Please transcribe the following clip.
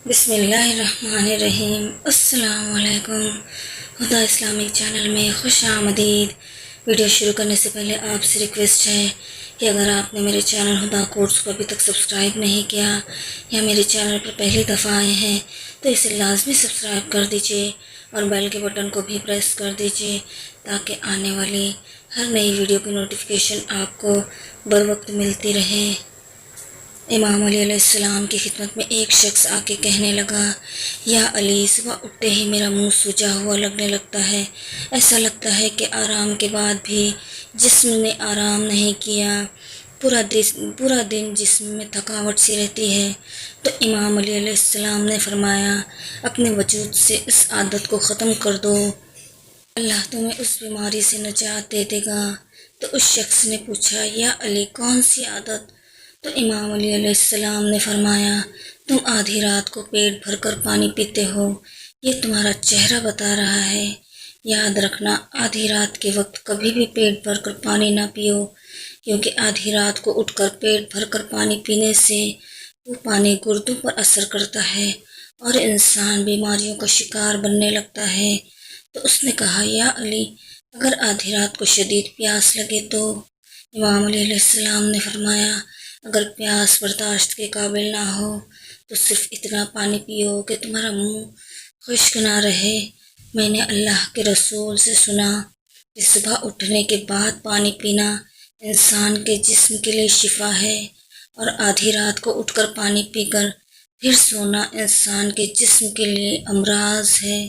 بسم اللہ الرحمن الرحیم۔ السلام علیکم۔ خدا اسلامک چینل میں خوش آمدید۔ ویڈیو شروع کرنے سے پہلے آپ سے ریکویسٹ ہے کہ اگر آپ نے میرے چینل ہدا کورس کو ابھی تک سبسکرائب نہیں کیا یا میرے چینل پر پہلی دفعہ آئے ہیں تو اسے لازمی سبسکرائب کر دیجئے اور بیل کے بٹن کو بھی پریس کر دیجئے تاکہ آنے والی ہر نئی ویڈیو کی نوٹیفیکیشن آپ کو بر وقت ملتی رہے۔ امام علی علیہ السلام کی خدمت میں ایک شخص آ کے کہنے لگا، یا علی، صبح اٹھتے ہی میرا منہ سوجا ہوا لگنے لگتا ہے، ایسا لگتا ہے کہ آرام کے بعد بھی جسم نے آرام نہیں کیا، پورا دن جسم میں تھکاوٹ سی رہتی ہے۔ تو امام علی علیہ السلام نے فرمایا، اپنے وجود سے اس عادت کو ختم کر دو، اللہ تمہیں اس بیماری سے نجات دے دے گا۔ تو اس شخص نے پوچھا، یا علی، کون سی عادت؟ تو امام علی علیہ السلام نے فرمایا، تم آدھی رات کو پیٹ بھر کر پانی پیتے ہو، یہ تمہارا چہرہ بتا رہا ہے۔ یاد رکھنا، آدھی رات کے وقت کبھی بھی پیٹ بھر کر پانی نہ پیو، کیونکہ آدھی رات کو اٹھ کر پیٹ بھر کر پانی پینے سے وہ پانی گردوں پر اثر کرتا ہے اور انسان بیماریوں کا شکار بننے لگتا ہے۔ تو اس نے کہا، یا علی، اگر آدھی رات کو شدید پیاس لگے تو؟ امام علی علیہ السلام نے فرمایا، اگر پیاس برداشت کے قابل نہ ہو تو صرف اتنا پانی پیو کہ تمہارا منہ خشک نہ رہے۔ میں نے اللہ کے رسول سے سنا کہ صبح اٹھنے کے بعد پانی پینا انسان کے جسم کے لیے شفا ہے، اور آدھی رات کو اٹھ کر پانی پی کر پھر سونا انسان کے جسم کے لیے امراض ہے۔